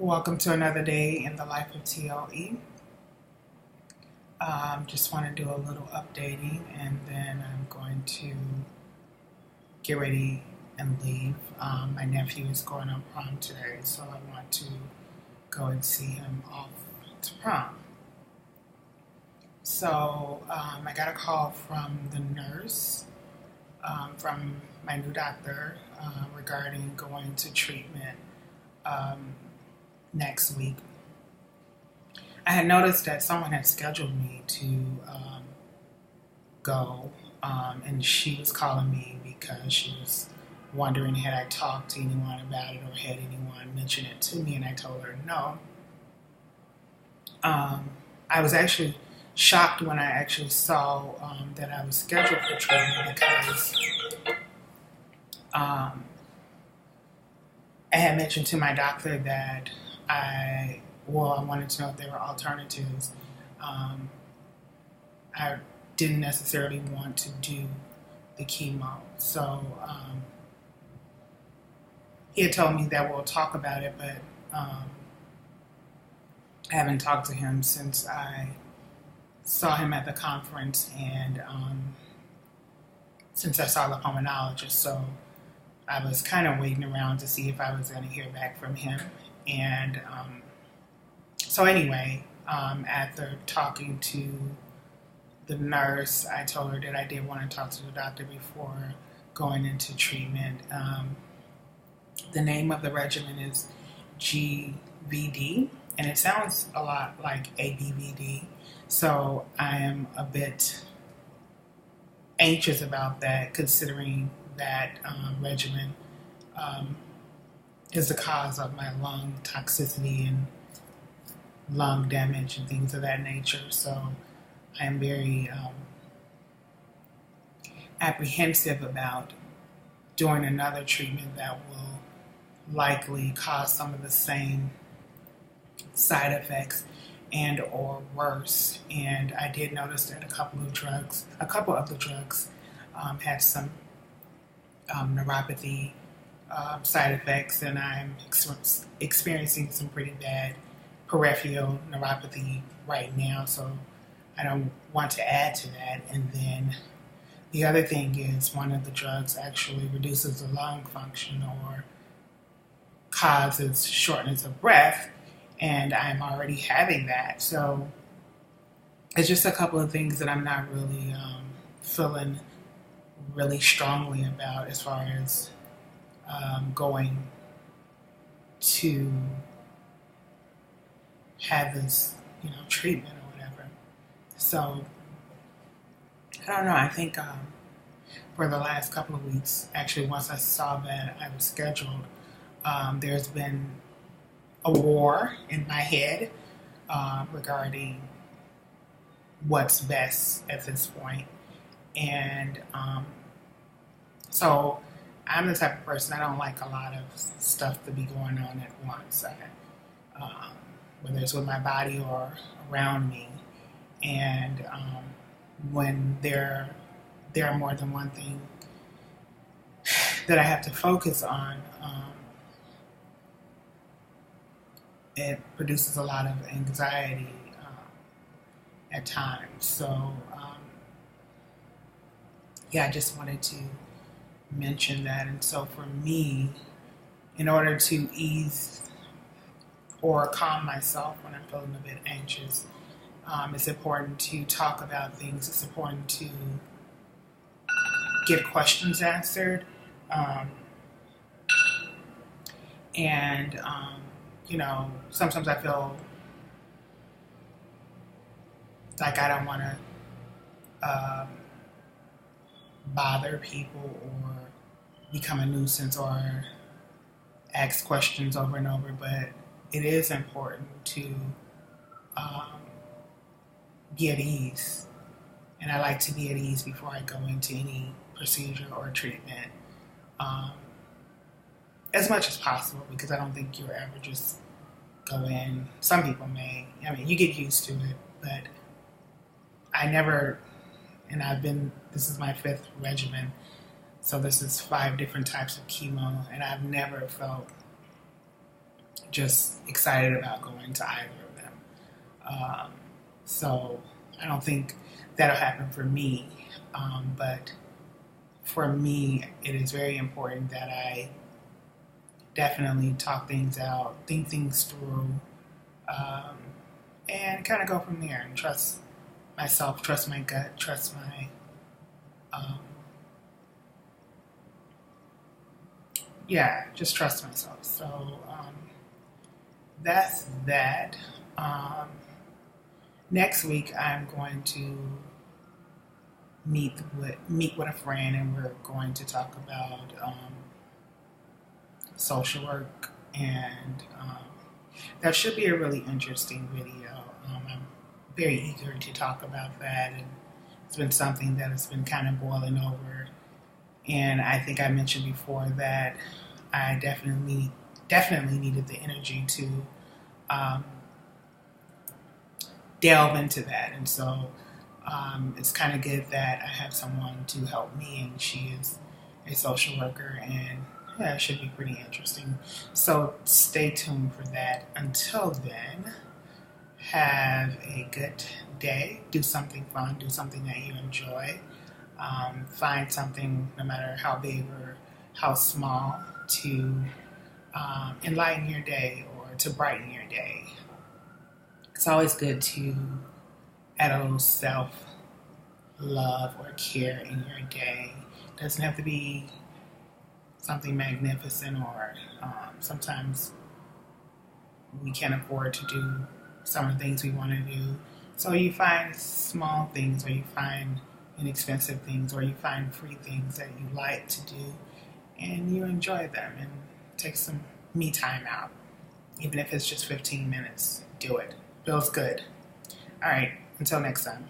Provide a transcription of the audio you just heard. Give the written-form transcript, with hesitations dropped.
Welcome to another day in the life of TLE. Just want to do a little updating and then I'm going to get ready and leave. My nephew is going on prom today, so I want to go and see him off to prom. So I got a call from the nurse, from my new doctor, regarding going to treatment next week. I had noticed that someone had scheduled me to go, and she was calling me because she was wondering had I talked to anyone about it or had anyone mentioned it to me, and I told her no. I was actually shocked when I actually saw that I was scheduled for treatment because I had mentioned to my doctor that I wanted to know if there were alternatives. I didn't necessarily want to do the chemo. So he had told me that we'll talk about it, but I haven't talked to him since I saw him at the conference and since I saw the pulmonologist. So I was kind of waiting around to see if I was going to hear back from him. And so anyway, after talking to the nurse, I told her that I did want to talk to the doctor before going into treatment. The name of the regimen is GVD, and it sounds a lot like ABVD. So I am a bit anxious about that, considering that regimen is the cause of my lung toxicity and lung damage and things of that nature. So I am very apprehensive about doing another treatment that will likely cause some of the same side effects and or worse. And I did notice that a couple of the drugs had some neuropathy side effects, and I'm experiencing some pretty bad peripheral neuropathy right now, so I don't want to add to that. And then the other thing is one of the drugs actually reduces the lung function or causes shortness of breath, and I'm already having that. So it's just a couple of things that I'm not really feeling really strongly about as far as going to have this, treatment or whatever. So I don't know. I think for the last couple of weeks, actually, once I saw that I was scheduled, there's been a war in my head regarding what's best at this point. And so I'm the type of person, I don't like a lot of stuff to be going on at once, whether it's with my body or around me. And when there are more than one thing that I have to focus on, it produces a lot of anxiety at times. So I just wanted to mention that. And so for me, in order to ease or calm myself when I'm feeling a bit anxious, it's important to talk about things. It's important to get questions answered. Sometimes I feel like I don't want to bother people or become a nuisance or ask questions over and over, but it is important to be at ease. And I like to be at ease before I go into any procedure or treatment, as much as possible, because I don't think you'll ever just go in. Some people may. You get used to it, but I never, and this is my 5th regimen, so this is 5 different types of chemo, and I've never felt just excited about going to either of them. So I don't think that'll happen for me, but for me, it is very important that I definitely talk things out, think things through, and kind of go from there and trust myself, trust my gut, trust my, just trust myself. So that's that. Next week, I'm going to meet with a friend, and we're going to talk about social work, and that should be a really interesting video. I'm very eager to talk about that, and it's been something that has been kind of boiling over. And I think I mentioned before that I definitely needed the energy to delve into that, and so it's kind of good that I have someone to help me, and she is a social worker, and yeah, it should be pretty interesting. So stay tuned for that. Until then, have a good day. Do something fun. Do something that you enjoy. Find something, no matter how big or how small, to enlighten your day or to brighten your day. It's always good to add a little self-love or care in your day. It doesn't have to be something magnificent, or sometimes we can't afford to do some of the things we want to do. So you find small things, or you find inexpensive things, or you find free things that you like to do, and you enjoy them, and take some me time out. Even if it's just 15 minutes, do it. Feels good. All right, until next time.